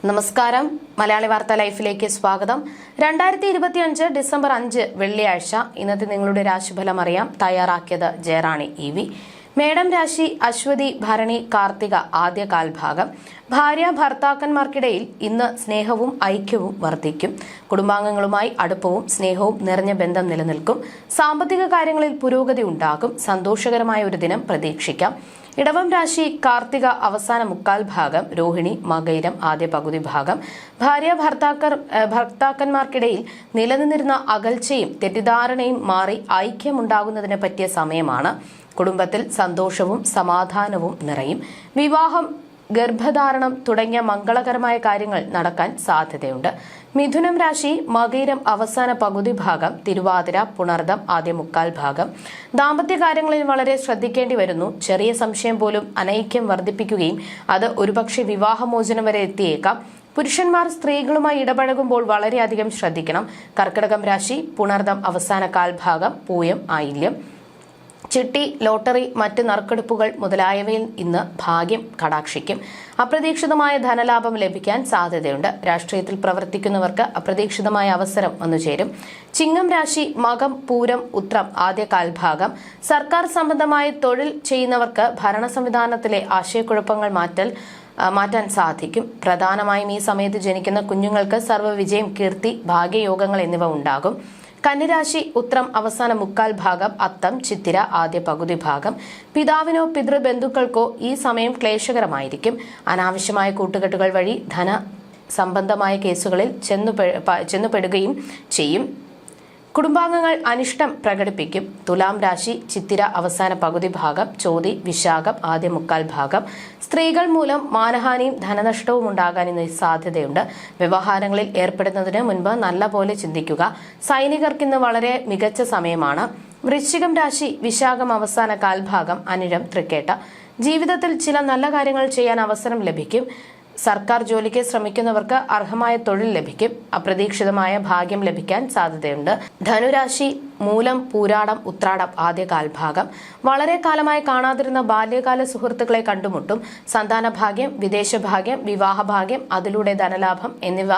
നമസ്കാരം. മലയാളി വാർത്ത ലൈഫിലേക്ക് സ്വാഗതം. 2025 ഡിസംബർ 5 വെള്ളിയാഴ്ച. ഇന്നത്തെ നിങ്ങളുടെ രാശിഫലം അറിയാം. തയ്യാറാക്കിയത് ജയറാണി EV. മേടം രാശി അശ്വതി ഭരണി കാർത്തിക ആദ്യ കാൽഭാഗം. ഭാര്യ ഭർത്താക്കന്മാർക്കിടയിൽ ഇന്ന് സ്നേഹവും ഐക്യവും വർദ്ധിക്കും. കുടുംബാംഗങ്ങളുമായി അടുപ്പവും സ്നേഹവും നിറഞ്ഞ ബന്ധം നിലനിൽക്കും. സാമ്പത്തിക കാര്യങ്ങളിൽ പുരോഗതി ഉണ്ടാകും. സന്തോഷകരമായ ഒരു ദിനം പ്രതീക്ഷിക്കാം. ഇടവം രാശി കാർത്തിക അവസാന മുക്കാൽ ഭാഗം. രോഹിണി മകയിരം ആദ്യ പകുതി ഭാഗം. ഭാര്യ ഭർത്താക്കന്മാർക്കിടയിൽ നിലനിന്നിരുന്ന അകൽച്ചയും തെറ്റിദ്ധാരണയും മാറി ഐക്യമുണ്ടാകുന്നതിനെ പറ്റിയ സമയമാണ്. കുടുംബത്തിൽ സന്തോഷവും സമാധാനവും നിറയും. വിവാഹം, ഗർഭധാരണം തുടങ്ങിയ മംഗളകരമായ കാര്യങ്ങൾ നടക്കാൻ സാധ്യതയുണ്ട്. മിഥുനം രാശി മകയിരം അവസാന പകുതി ഭാഗം. തിരുവാതിര പുണർദം ആദ്യ മുക്കാൽ ഭാഗം. ദാമ്പത്യ കാര്യങ്ങളിൽ വളരെ ശ്രദ്ധിക്കേണ്ടി വരുന്നു. ചെറിയ സംശയം പോലും അനൈക്യം വർദ്ധിപ്പിക്കുകയും അത് ഒരുപക്ഷെ വിവാഹമോചനം വരെ എത്തിയേക്കാം. പുരുഷന്മാർ സ്ത്രീകളുമായി ഇടപഴകുമ്പോൾ വളരെയധികം ശ്രദ്ധിക്കണം. കർക്കിടകം രാശി പുണർദം അവസാന കാൽഭാഗം. പൂയം ആയില്യം. ചിട്ടി, ലോട്ടറി, മറ്റ് നറുക്കെടുപ്പുകൾ മുതലായവയിൽ ഇന്ന് ഭാഗ്യം കടാക്ഷിക്കും. അപ്രതീക്ഷിതമായ ധനലാഭം ലഭിക്കാൻ സാധ്യതയുണ്ട്. രാഷ്ട്രീയത്തിൽ പ്രവർത്തിക്കുന്നവർക്ക് അപ്രതീക്ഷിതമായ അവസരം വന്നുചേരും. ചിങ്ങം രാശി മകം പൂരം ഉത്രം ആദ്യ കാൽഭാഗം. സർക്കാർ സംബന്ധമായ തൊഴിൽ ചെയ്യുന്നവർക്ക് ഭരണ സംവിധാനത്തിലെ ആശയക്കുഴപ്പങ്ങൾ മാറ്റാൻ സാധിക്കും. പ്രധാനമായും ഈ സമയത്ത് ജനിക്കുന്ന കുഞ്ഞുങ്ങൾക്ക് സർവ്വവിജയം, കീർത്തി, ഭാഗ്യയോഗങ്ങൾ എന്നിവ ഉണ്ടാകും. കന്നിരാശി ഉത്രം അവസാന മുക്കാൽ ഭാഗം. അത്തം ചിത്തിര ആദ്യ പകുതി ഭാഗം. പിതാവിനോ പിതൃബന്ധുക്കൾക്കോ ഈ സമയം ക്ലേശകരമായിരിക്കും. അനാവശ്യമായ കൂട്ടുകെട്ടുകൾ വഴി ധന സംബന്ധമായ കേസുകളിൽ ചെന്നുപെടുകയും ചെയ്യും. കുടുംബാംഗങ്ങൾ അനിഷ്ടം പ്രകടിപ്പിക്കും. തുലാം രാശി ചിത്തിര അവസാന പകുതി ഭാഗം. ചോതി വിശാഖം ആദ്യ മുക്കാൽ ഭാഗം. സ്ത്രീകൾ മൂലം മാനഹാനിയും ധനനഷ്ടവും ഉണ്ടാകാൻ ഇന്ന് സാധ്യതയുണ്ട്. വ്യവഹാരങ്ങളിൽ ഏർപ്പെടുന്നതിന് മുൻപ് നല്ലപോലെ ചിന്തിക്കുക. സൈനികർക്കിന്ന് വളരെ മികച്ച സമയമാണ്. വൃശ്ചികം രാശി വിശാഖം അവസാന കാൽഭാഗം. അനിഴം തൃക്കേട്ട. ജീവിതത്തിൽ ചില നല്ല കാര്യങ്ങൾ ചെയ്യാൻ അവസരം ലഭിക്കും. സർക്കാർ ജോലിക്ക് ശ്രമിക്കുന്നവർക്ക് അർഹമായ തൊഴിൽ ലഭിക്കും. അപ്രതീക്ഷിതമായ ഭാഗ്യം ലഭിക്കാൻ സാധ്യതയുണ്ട്. ധനുരാശി മൂലം പൂരാടം ഉത്രാടം ആദ്യ കാൽഭാഗം. വളരെ കാലമായി കാണാതിരുന്ന ബാല്യകാല സുഹൃത്തുക്കളെ കണ്ടുമുട്ടും. സന്താന ഭാഗ്യം, വിദേശഭാഗ്യം, വിവാഹഭാഗ്യം, അതിലൂടെ ധനലാഭം എന്നിവ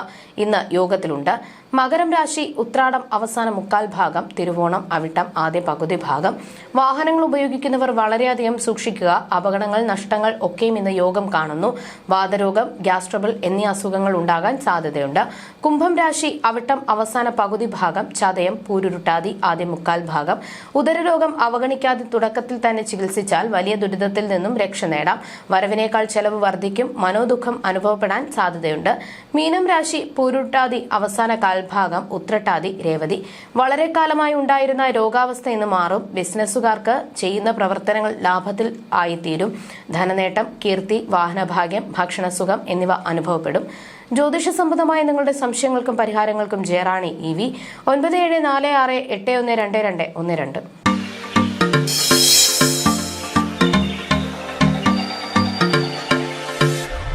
ഇന്ന് യോഗത്തിലുണ്ട്. മകരം രാശി ഉത്രാടം അവസാന മുക്കാൽ ഭാഗം. തിരുവോണം അവിട്ടം ആദ്യ പകുതി ഭാഗം. വാഹനങ്ങൾ ഉപയോഗിക്കുന്നവർ വളരെയധികം സൂക്ഷിക്കുക. അപകടങ്ങൾ, നഷ്ടങ്ങൾ ഒക്കെയും ഇന്ന് യോഗം കാണുന്നു. വാതരോഗം, ഗ്യാസ് ട്രബിൾ എന്നീ അസുഖങ്ങൾ ഉണ്ടാകാൻ സാധ്യതയുണ്ട്. കുംഭം രാശി അവിട്ടം അവസാന പകുതി ഭാഗം. ചതയം പൂരുരുട്ടാതി ആദ്യ മുക്കാൽ ഭാഗം. ഉദരരോഗം അവഗണിക്കാതെ തുടക്കത്തിൽ തന്നെ ചികിത്സിച്ചാൽ വലിയ ദുരിതത്തിൽ നിന്നും രക്ഷ നേടാം. വരവിനേക്കാൾ ചെലവ് വർദ്ധിക്കും. മനോദുഃഖം അനുഭവപ്പെടാൻ സാധ്യതയുണ്ട്. മീനം രാശി പൂരുരുട്ടാതി അവസാന കാൽഭാഗം. ഉത്രട്ടാതി രേവതി. വളരെ കാലമായി ഉണ്ടായിരുന്ന രോഗാവസ്ഥ ഇന്ന് മാറും. ബിസിനസ്സുകാർക്ക് ചെയ്യുന്ന പ്രവർത്തനങ്ങൾ ലാഭത്തിൽ ആയിത്തീരും. ധനനേട്ടം, കീർത്തി, വാഹനഭാഗ്യം, ഭക്ഷണസുഖം എന്നിവ അനുഭവപ്പെടും. ജ്യോതിഷ സംബന്ധമായ നിങ്ങളുടെ സംശയങ്ങൾക്കും പരിഹാരങ്ങൾക്കും ജയറാണി EV 9746812212.